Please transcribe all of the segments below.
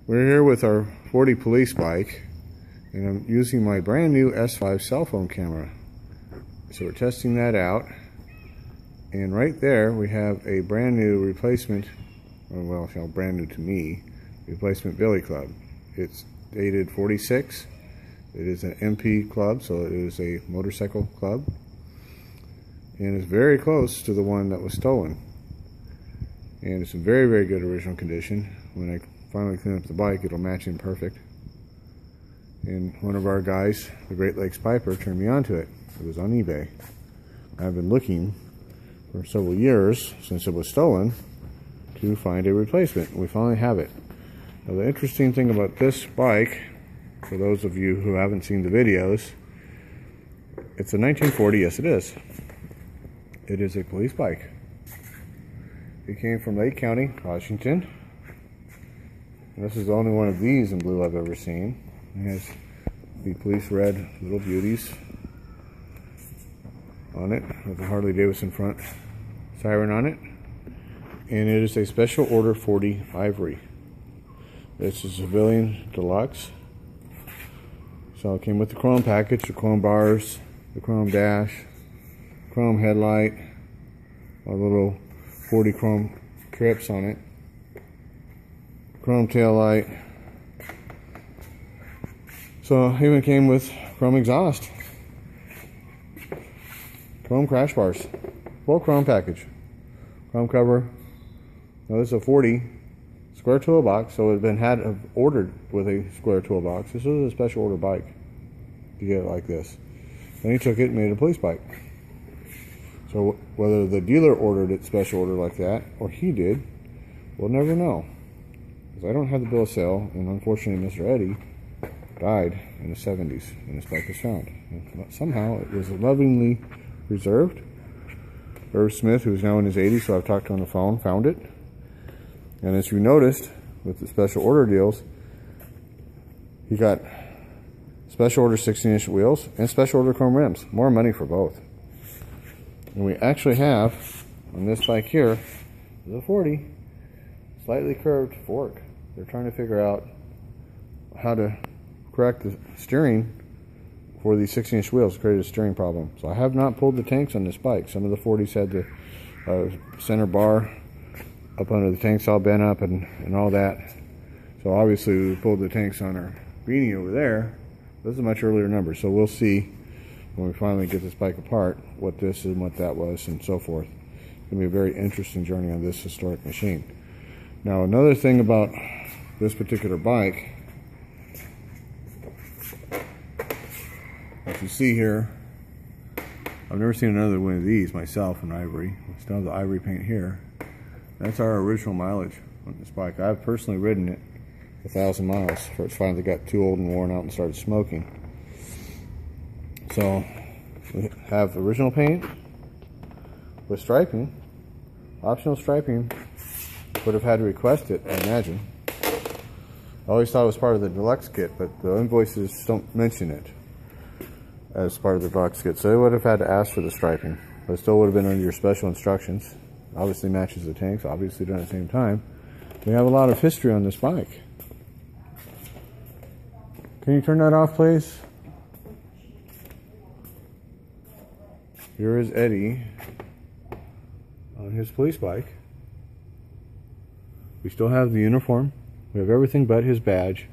We're here with our 40 police bike, and I'm using my brand new S5 cell phone camera. So we're testing that out, and right there we have a brand new replacement, well, brand new to me, replacement billy club. It's dated 46. It is an MP club, so it is a motorcycle club, and it's very close to the one that was stolen. And it's in very, very good original condition. When I finally clean up the bike, it'll match in perfect. And one of our guys, the Great Lakes Piper, turned me onto it. It was on eBay. I've been looking for several years since it was stolen to find a replacement. We finally have it. Now, the interesting thing about this bike, for those of you who haven't seen the videos, it's a 1940. Yes, it is. It is a police bike. It came from Lake County, Washington. And this is the only one of these in blue I've ever seen. It has the police red little beauties on it with the Harley Davidson front siren on it. And it is a special order 40 ivory. It's a civilian deluxe. So it came with the chrome package, the chrome bars, the chrome dash, chrome headlight, a little 40 chrome trips on it, chrome tail light. So it even came with chrome exhaust, chrome crash bars, full chrome package, chrome cover. Now this is a 40 square toolbox, so it had been ordered with a square toolbox. This was a special order bike to get it like this. Then he took it and made it a police bike. So whether the dealer ordered it special order like that, or he did, we'll never know. Because I don't have the bill of sale, and unfortunately Mr. Eddie died in the 70s when this bike was found. And somehow it was lovingly preserved. Irv Smith, who's now in his 80s, so I've talked to him on the phone, found it. And as you noticed, with the special order deals, he got special order 16-inch wheels and special order chrome rims. More money for both. And we actually have, on this bike here, the 40, slightly curved fork. They're trying to figure out how to correct the steering for these 16-inch wheels, created a steering problem. So I have not pulled the tanks on this bike. Some of the 40s had the center bar up under the tanks all bent up and all that. So obviously we pulled the tanks on our beanie over there. This is a much earlier number, so we'll see when we finally get this bike apart what this is and what that was and so forth. It's going to be a very interesting journey on this historic machine. Now, another thing about this particular bike, as you see here, I've never seen another one of these myself in ivory. I still have the ivory paint here. That's our original mileage on this bike. I've personally ridden it 1,000 miles before it finally got too old and worn out and started smoking. So we have original paint with striping. Optional striping. Would have had to request it, I imagine. I always thought it was part of the Deluxe kit, but the invoices don't mention it as part of the Deluxe kit. So they would have had to ask for the striping, but it still would have been under your special instructions. Obviously matches the tanks, obviously done at the same time. We have a lot of history on this bike. Can you turn that off, please? Here is Eddie on his police bike. We still have the uniform. We have everything but his badge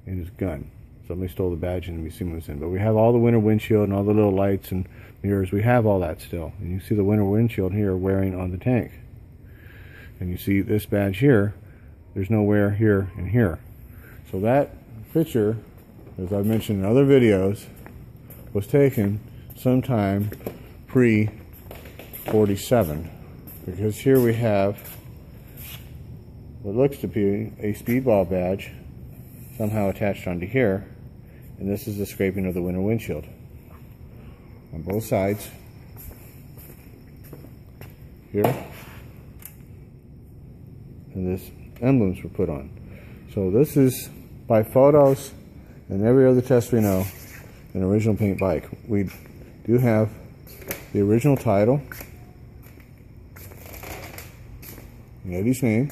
and his gun. Somebody stole the badge and we see what was in. But we have all the winter windshield and all the little lights and mirrors. We have all that still. And you see the winter windshield here wearing on the tank. And you see this badge here. There's no wear here and here. So that picture, as I've mentioned in other videos, was taken sometime pre-47. Because here we have what looks to be a speedball badge somehow attached onto here. And this is the scraping of the winter windshield on both sides here, and this emblems were put on. So this is, by photos and every other test we know, an original paint bike. We do have the original title, Eddie's name,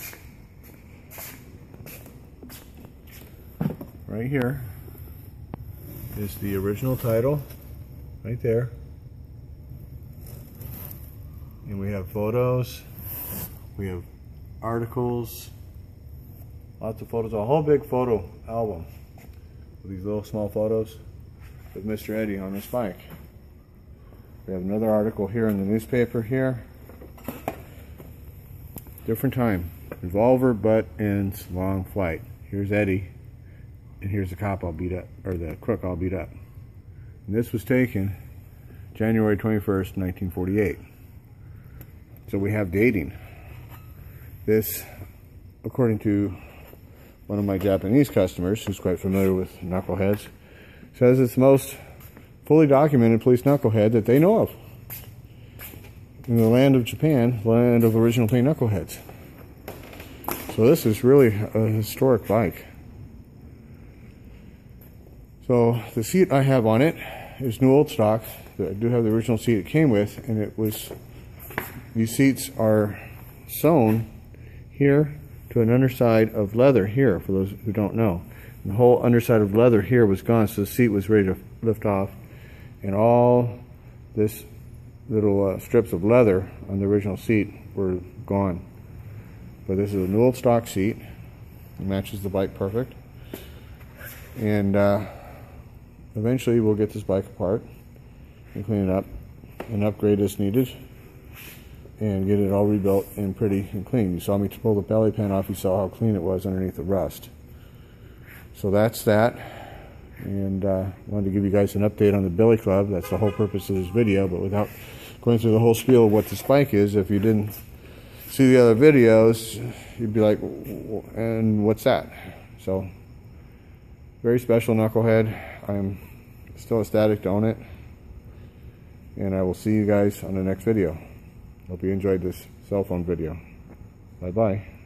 right here is the original title, right there. And we have photos, we have articles, lots of photos, a whole big photo album with these little small photos with Mr. Eddie on his bike. We have another article here in the newspaper here. Different time. Revolver, butt ends, long flight. Here's Eddie, and here's the cop all beat up, or the crook all beat up. And this was taken January 21st, 1948. So we have dating. This, according to one of my Japanese customers, who's quite familiar with knuckleheads, says it's the most fully documented police knucklehead that they know of in the land of Japan, land of original plain knuckleheads. So this is really a historic bike. So the seat I have on it is new old stock. I do have the original seat it came with, and it was, these seats are sewn here to an underside of leather here, for those who don't know. And the whole underside of leather here was gone, so the seat was ready to lift off, and all this little strips of leather on the original seat were gone. But this is a new old stock seat. It matches the bike perfect. And eventually we'll get this bike apart and clean it up and upgrade as needed and get it all rebuilt and pretty and clean. You saw me pull the belly pan off. You saw how clean it was underneath the rust. So that's that. And wanted to give you guys an update on the Billy Club. That's the whole purpose of this video, but without going through the whole spiel of what this bike is. If you didn't see the other videos, you'd be like, and what's that? So, very special knucklehead. I'm still ecstatic to own it. And I will see you guys on the next video. Hope you enjoyed this cell phone video. Bye-bye.